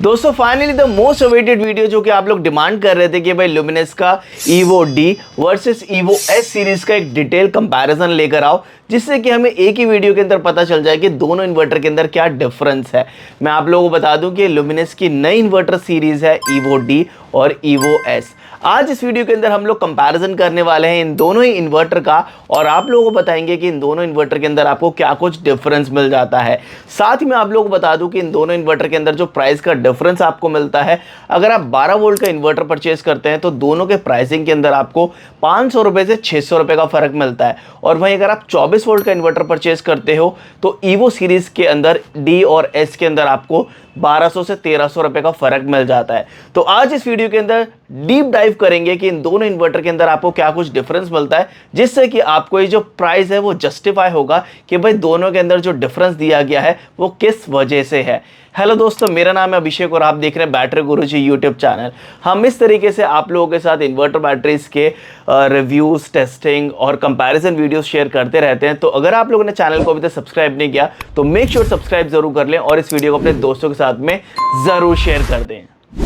दोस्तों finally the most awaited video जो कि आप लोग डिमांड कर रहे थे कि भाई लुमिनस का Evo D versus Evo S series का एक डिटेल कंपैरिजन लेकर आओ, जिससे कि हमें एक ही वीडियो के अंदर पता चल जाए कि दोनों इन्वर्टर के अंदर क्या डिफरेंस है। मैं आप लोगों को बता दूं कि लुमिनस की नई इन्वर्टर सीरीज है Evo D और Evo S। आज इस वीडियो के अंदर हम लोग कंपैरिजन करने वाले हैं इन दोनों ही इन्वर्टर का, और आप लोगों को बताएंगे कि इन दोनों इन्वर्टर के अंदर आपको क्या कुछ डिफरेंस मिल जाता है। साथ ही मैं आप लोगों को बता दूं कि इन दोनों इन्वर्टर के अंदर जो प्राइस का डिफरेंस आपको मिलता है, अगर आप 12 वोल्ट का इन्वर्टर परचेज करते हैं तो दोनों के प्राइसिंग के अंदर आपको 500 रुपये से 600 रुपये का फर्क मिलता है, और वहीं अगर आप 24 वोल्ट का इन्वर्टर परचेज करते हो तो Evo सीरीज के अंदर D और S के अंदर आपको 1200 से 1300 रुपये का फर्क मिल जाता है। तो आज इस वीडियो के अंदर डीप डाइव करेंगे कि इन दोनों इन्वर्टर के अंदर आपको क्या कुछ डिफरेंस मिलता है, जिससे कि आपको ये जो प्राइस है वो जस्टिफाई होगा कि भाई दोनों के अंदर जो डिफरेंस दिया गया है वो किस वजह से है। हेलो दोस्तों, मेरा नाम है अभिषेक और आप देख रहे हैं बैटरी गुरुजी यूट्यूब चैनल। हम इस तरीके से आप लोगों के साथ इन्वर्टर बैटरीज के रिव्यूज़, टेस्टिंग और कंपैरिजन वीडियोस शेयर करते रहते हैं। तो अगर आप लोगों ने चैनल को अभी तक सब्सक्राइब नहीं किया तो मेक श्योर सब्सक्राइब जरूर कर लें और इस वीडियो को अपने दोस्तों के साथ में ज़रूर शेयर कर दें।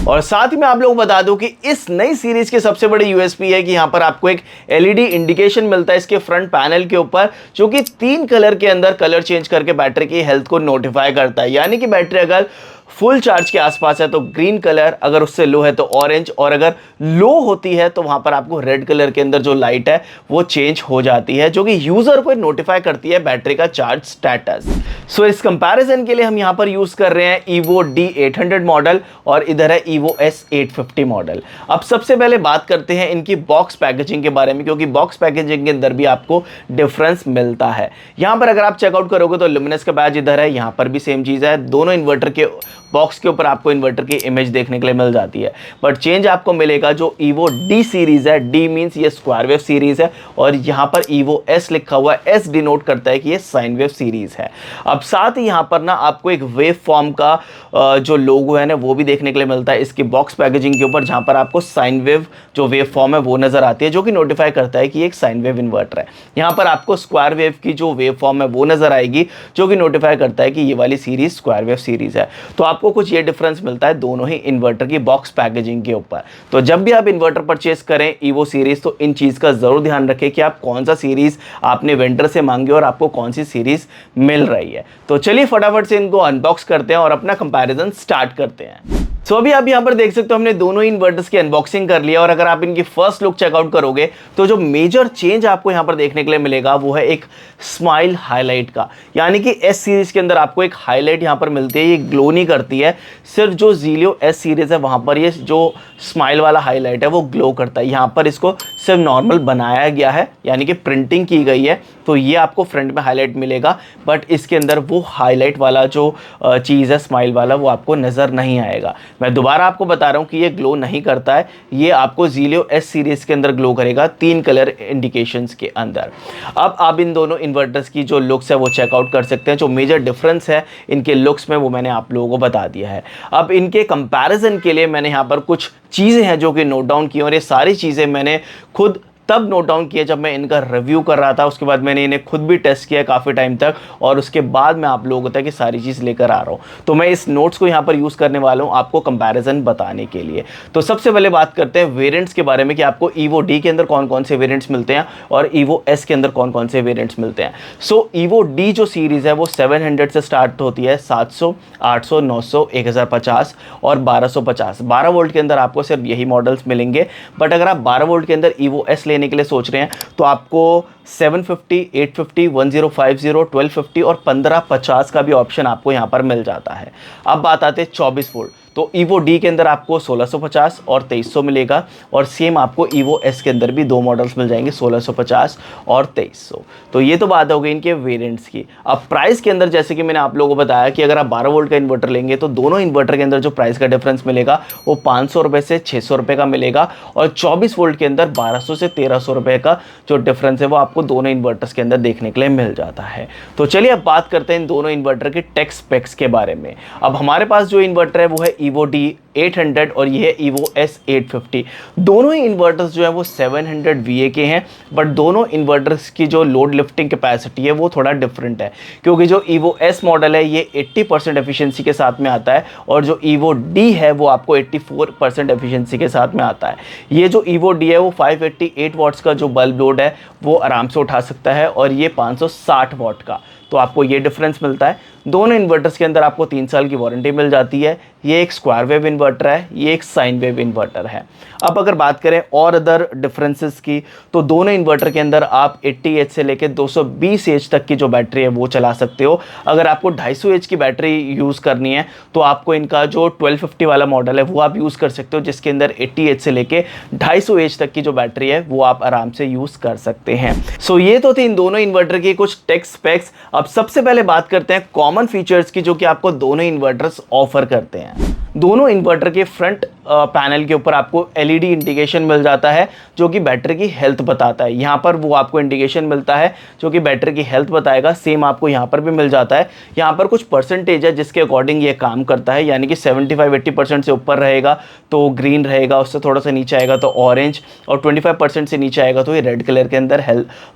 और साथ ही मैं आप लोगों को बता दूं कि इस नई सीरीज के सबसे बड़ी यूएसपी है कि यहां पर आपको एक एलईडी इंडिकेशन मिलता है इसके फ्रंट पैनल के ऊपर, जो कि 3 कलर के अंदर कलर चेंज करके बैटरी की हेल्थ को नोटिफाई करता है। यानी कि बैटरी अगर फुल चार्ज के आसपास है तो ग्रीन कलर, अगर उससे लो है तो ऑरेंज, और अगर लो होती है तो वहां पर आपको रेड कलर के अंदर जो लाइट है वो चेंज हो जाती है, जो कि यूजर को नोटिफाई करती है बैटरी का चार्ज स्टेटस। सो इस कंपैरिजन के लिए हम यहां पर यूज कर रहे हैं Evo D 800 मॉडल और इधर है Evo S 850 मॉडल। अब सबसे पहले बात करते हैं इनकी बॉक्स पैकेजिंग के बारे में, क्योंकि बॉक्स पैकेजिंग के अंदर भी आपको डिफरेंस मिलता है। यहां पर अगर आप चेकआउट करोगे तो लुमिनस का बैज इधर है, यहां पर भी सेम चीज है। दोनों इन्वर्टर के बॉक्स के ऊपर आपको इन्वर्टर की इमेज देखने के लिए मिल जाती है, बट चेंज आपको मिलेगा जो Evo D सीरीज है, D मींस ये स्क्वायर वेव सीरीज है, और यहां पर Evo S लिखा हुआ है, S डिनोट करता है कि ये साइन वेव सीरीज है। अब साथ ही यहां पर ना आपको एक वेव फॉर्म का जो लोगो है ना वो भी देखने के लिए मिलता है इसकी बॉक्स पैकेजिंग के ऊपर, जहां पर आपको साइन वेव जो वेव फॉर्म है वो नजर आती है, जो कि नोटिफाई करता है कि ये एक साइन वेव इन्वर्टर है। यहां पर आपको स्क्वायर वेव की जो वेव फॉर्म है वो नजर आएगी, जो कि नोटिफाई करता है कि ये वाली सीरीज स्क्वायर वेव सीरीज है। तो आपको कुछ ये डिफरेंस मिलता है दोनों ही इन्वर्टर की बॉक्स पैकेजिंग के ऊपर। तो जब भी आप इन्वर्टर परचेस करें Evo सीरीज तो इन चीज का जरूर ध्यान रखें कि आप कौन सा सीरीज आपने वेंडर से मांगे और आपको कौन सी सीरीज मिल रही है। तो चलिए फटाफट से इनको अनबॉक्स करते हैं और अपना कंपैरिजन स्टार्ट करते हैं। तो अभी आप यहाँ पर देख सकते हो हमने दोनों इन्वर्टर्स की अनबॉक्सिंग कर लिया, और अगर आप इनकी फर्स्ट लुक चेकआउट करोगे तो जो मेजर चेंज आपको यहाँ पर देखने के लिए मिलेगा वो है एक स्माइल हाईलाइट का। यानी कि S सीरीज के अंदर आपको एक हाईलाइट यहाँ पर मिलती है, ये ग्लो नहीं करती है। सिर्फ जो Zilio S सीरीज है वहाँ पर ये जो स्माइल वाला हाईलाइट है वो ग्लो करता है। यहाँ पर इसको सिर्फ नॉर्मल बनाया गया है, यानी कि प्रिंटिंग की गई है, तो ये आपको फ्रंट में हाईलाइट मिलेगा, बट इसके अंदर वो हाईलाइट वाला जो चीज़ है स्माइल वाला वो आपको नज़र नहीं आएगा। मैं दोबारा आपको बता रहा हूँ कि ये ग्लो नहीं करता है, ये आपको Zilio S सीरीज के अंदर ग्लो करेगा 3 कलर इंडिकेशंस के अंदर। अब आप इन दोनों इन्वर्टर्स की जो लुक्स है वो चेकआउट कर सकते हैं। जो मेजर डिफरेंस है इनके लुक्स में वो मैंने आप लोगों को बता दिया है। अब इनके कंपैरिजन के लिए मैंने यहाँ पर कुछ चीज़ें हैं जो कि नोट डाउन की, और ये सारी चीज़ें मैंने खुद तब नोट डाउन किया जब मैं इनका रिव्यू कर रहा था। उसके बाद मैंने इन्हें खुद भी टेस्ट किया काफ़ी टाइम तक, और उसके बाद मैं आप लोगों तक ये सारी चीज़ लेकर आ रहा हूँ। तो मैं इस नोट्स को यहाँ पर यूज़ करने वाला हूँ आपको कंपैरिजन बताने के लिए। तो सबसे पहले बात करते हैं वेरिएंट्स के बारे में कि आपको Evo D के अंदर कौन कौन से वेरिएंट्स मिलते हैं और Evo S के अंदर कौन कौन से वेरिएंट्स मिलते हैं। सो Evo D जो सीरीज़ है वो 700 से स्टार्ट होती है, 700, 800, 900, 1050 और 1250। 12 वोल्ट के अंदर आपको सिर्फ यही मॉडल्स मिलेंगे, बट अगर आप 12 वोल्ट के अंदर Evo S लेने के लिए सोच रहे हैं तो आपको 750, 850, 1050, 1250 और 1550 का भी ऑप्शन आपको यहाँ पर मिल जाता है। अब बात आते हैं 24 वोल्ट। तो Evo D के अंदर आपको 1650 और 2300 मिलेगा, और सेम आपको Evo S के अंदर भी 2 मॉडल्स मिल जाएंगे, 1650 और 2300। तो ये तो बात हो गई इनके वेरिएंट्स की। अब प्राइस के अंदर जैसे कि मैंने आप लोगों को बताया कि अगर आप 12 वोल्ट का इन्वर्टर लेंगे तो दोनों इन्वर्टर के अंदर जो प्राइस का डिफरेंस मिलेगा वो 500 रुपये से 600 रुपये का मिलेगा, और 24 वोल्ट के अंदर 1200 से 1300 रुपये का जो डिफरेंस है वो आपको दोनों इन्वर्टर्स के अंदर देखने के लिए मिल जाता है। तो चलिए अब बात करते हैं इन दोनों इन्वर्टर के टेक स्पेक्स के बारे में। अब हमारे पास जो इन्वर्टर है वो है Evo D 800 और ये है evo S850। दोनों ही इन्वर्टर्स जो है वो 700 VA के हैं, बट दोनों इन्वर्टर्स की जो लोड लिफ्टिंग कैपेसिटी है वो थोड़ा डिफरेंट है, क्योंकि जो evo S मॉडल है ये 80% एफिशिएंसी के साथ में आता है और जो evo D है वो आपको 84% एफिशिएंसी के साथ में आता है। ये जो evo D है वो 588 वाट्स का जो बल्ब लोड है वो आराम से उठा सकता है और ये 560 वाट का, तो आपको ये डिफरेंस मिलता है। दोनों इन्वर्टर्स के अंदर आपको 3 साल की वारंटी मिल जाती है। ये एक स्क्वायर वेव इन्वर्टर है, ये एक साइन वेव इन्वर्टर है। अब अगर बात करें और अदर डिफरेंसेस की, तो दोनों इन्वर्टर के अंदर आप 80H से लेकर 220H तक की जो बैटरी है वो चला सकते हो। अगर आपको 250H की बैटरी यूज़ करनी है तो आपको इनका जो 1250 वाला मॉडल है वो आप यूज़ कर सकते हो, जिसके अंदर 80H से लेकर 250H तक की जो बैटरी है वो आप आराम से यूज़ कर सकते हैं। सो ये तो थी इन दोनों इन्वर्टर की कुछ टेक स्पेक्स। अब सबसे पहले बात करते हैं कॉमन फीचर्स की जो कि आपको दोनों इन्वर्टर्स ऑफर करते हैं। दोनों इन्वर्टर के फ्रंट पैनल के ऊपर आपको LED इंडिकेशन मिल जाता है जो कि बैटरी की हेल्थ बताता है। यहाँ पर वो आपको इंडिकेशन मिलता है जो कि बैटरी की हेल्थ बताएगा। सेम आपको यहाँ पर भी मिल जाता है। यहाँ पर कुछ परसेंटेज है जिसके अकॉर्डिंग ये काम करता है, यानी कि 75-80% से ऊपर रहेगा तो ग्रीन रहेगा, उससे थोड़ा सा नीचे आएगा तो ऑरेंज, और 25% से नीचे आएगा तो ये रेड कलर के अंदर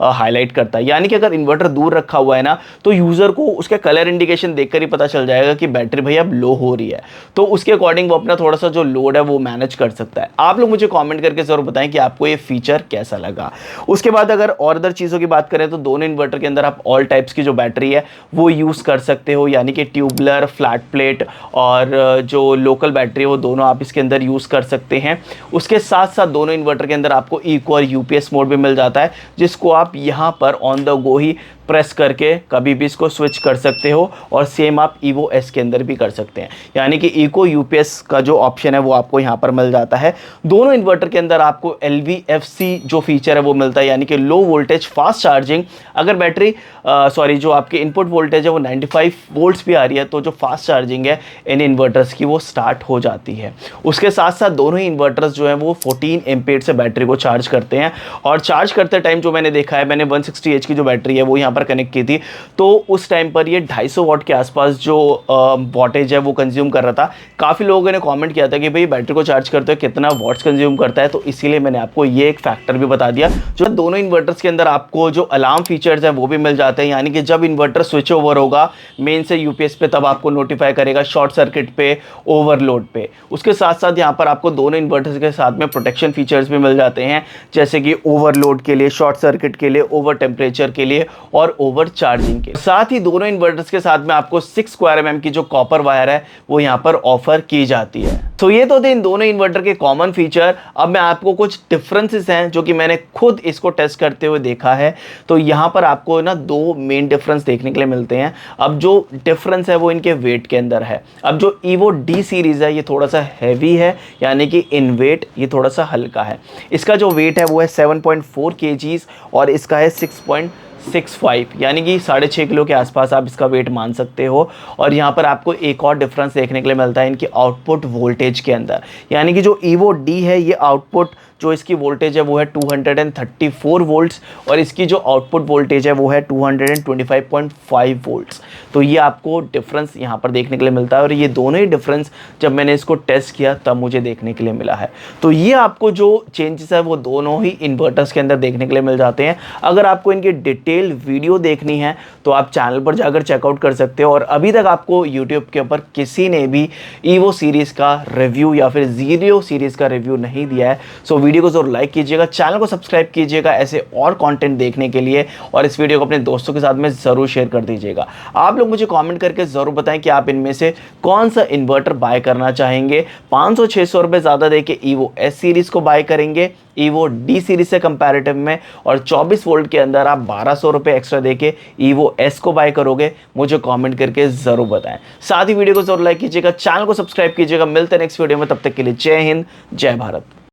हाईलाइट करता है। यानी कि अगर इन्वर्टर दूर रखा हुआ है ना तो यूज़र को उसके कलर इंडिकेशन देखकर ही पता चल जाएगा कि बैटरी भैया अब लो हो रही है, तो उसके अकॉर्डिंग वो अपना थोड़ा सा जो लोड है वो मैनेज कर सकता है। आप लोग मुझे कमेंट करके जरूर बताएं कि आपको ये फीचर कैसा लगा। उसके बाद अगर और अदर चीज़ों की बात करें तो दोनों इन्वर्टर के अंदर आप ऑल टाइप्स की जो बैटरी है वो यूज़ कर सकते हो, यानी कि ट्यूबलर, फ्लैट प्लेट और जो लोकल बैटरी है वो दोनों आप इसके अंदर यूज़ कर सकते हैं। उसके साथ साथ दोनों इन्वर्टर के अंदर आपको इको और UPS मोड भी मिल जाता है, जिसको आप यहाँ पर on the go he press करके कभी भी इसको स्विच कर सकते हो, और सेम आप evo S के अंदर भी कर सकते हैं। यानी कि इको UPS का जो ऑप्शन है वो आपको यहाँ पर मिल जाता है। दोनों इन्वर्टर के अंदर आपको LVFC जो फीचर है वो मिलता है, यानी कि लो वोल्टेज फास्ट चार्जिंग। अगर बैटरी जो आपकी इनपुट वोल्टेज है वो 95 वोल्ट्स भी आ रही है तो जो फास्ट चार्जिंग है इन इन्वर्टर्स की वो स्टार्ट हो जाती है। उसके साथ साथ दोनों ही इन्वर्टर्स जो है वो 14 एम्पेयर से बैटरी को चार्ज करते हैं, और चार्ज करते टाइम जो मैंने देखा है, मैंने 160H की जो बैटरी है वो यहाँ पर कनेक्ट की थी, तो उस टाइम पर ये 250 वाट के आसपास जो वॉटेज है वो कंज्यूम कर रहा था। काफ़ी लोगों ने कमेंट किया था कि भाई बैटरी को चार्ज करते हुए कितना वॉट्स कंज्यूम करता है, तो इसीलिए मैंने आपको ये एक फैक्टर भी बता दिया। जो दोनों इन्वर्टर्स के अंदर आपको जो अलार्म फीचर्स हैं वो भी मिल जाते हैं, यानी कि जब इन्वर्टर स्विच ओवर होगा मेन से UPS पे तब आपको नोटिफाई करेगा, शॉर्ट सर्किट पे, ओवरलोड पे। उसके साथ साथ यहाँ पर आपको दोनों इन्वर्टर्स के साथ में प्रोटेक्शन फीचर्स भी मिल जाते हैं, जैसे कि ओवरलोड के लिए, शॉर्ट सर्किट के लिए, ओवर टेम्परेचर के लिए और ओवर चार्जिंग के। साथ ही दोनों इन्वर्टर्स के साथ में आपको 6 स्क्वायर mm की जो कॉपर वायर है वो यहाँ पर ऑफर की जाती है। तो ये तो थे इन दोनों इन्वर्टर के कॉमन फीचर। अब मैं आपको कुछ डिफरेंसेस हैं जो कि मैंने खुद इसको टेस्ट करते हुए देखा है, तो यहाँ पर आपको ना 2 मेन डिफरेंस देखने के लिए मिलते हैं। अब जो डिफरेंस है वो इनके वेट के अंदर है। अब जो evo D सीरीज है ये थोड़ा सा हैवी है, यानी कि इन वेट ये थोड़ा सा हल्का है। इसका जो वेट है वो है 7.4 kg और इसका है 6.65, यानी कि 6.5 किलो के आसपास आप इसका वेट मान सकते हो। और यहाँ पर आपको एक और डिफरेंस देखने के लिए मिलता है इनकी आउटपुट वोल्टेज के अंदर, यानी कि जो evo D है ये आउटपुट जो इसकी वोल्टेज है वो है 234 वोल्ट्स और इसकी जो आउटपुट वोल्टेज है वो है 225.5 वोल्ट्स। तो ये आपको डिफरेंस यहाँ पर देखने के लिए मिलता है, और ये दोनों ही डिफरेंस जब मैंने इसको टेस्ट किया तब मुझे देखने के लिए मिला है। तो ये आपको जो चेंजेस है वो दोनों ही इन्वर्टर्स के अंदर देखने के लिए मिल जाते हैं। अगर आपको इनकी डिटेल वीडियो देखनी है तो आप चैनल पर जाकर चेकआउट कर सकते हो, और अभी तक आपको यूट्यूब के ऊपर किसी ने भी evo सीरीज़ का रिव्यू या फिर जीरो सीरीज़ का रिव्यू नहीं दिया है। सो वीडियो को जरूर लाइक कीजिएगा, चैनल को सब्सक्राइब कीजिएगा ऐसे और कंटेंट देखने के लिए, और इस वीडियो को अपने दोस्तों के साथ में ज़रूर शेयर कर दीजिएगा। आप लोग मुझे कमेंट करके ज़रूर बताएं कि आप इनमें से कौन सा इन्वर्टर बाय करना चाहेंगे। 500-600 रुपये ज़्यादा देके evo S सीरीज़ को बाय करेंगे evo D सीरीज़ से कंपैरेटिव में, और 24 वोल्ट के अंदर आप 1200 रुपये एक्स्ट्रा देके evo S को बाय करोगे। मुझे कमेंट करके ज़रूर बताएं। साथ ही वीडियो को ज़रूर लाइक कीजिएगा, चैनल को सब्सक्राइब कीजिएगा। मिलते हैं नेक्स्ट वीडियो में, तब तक के लिए जय हिंद, जय भारत।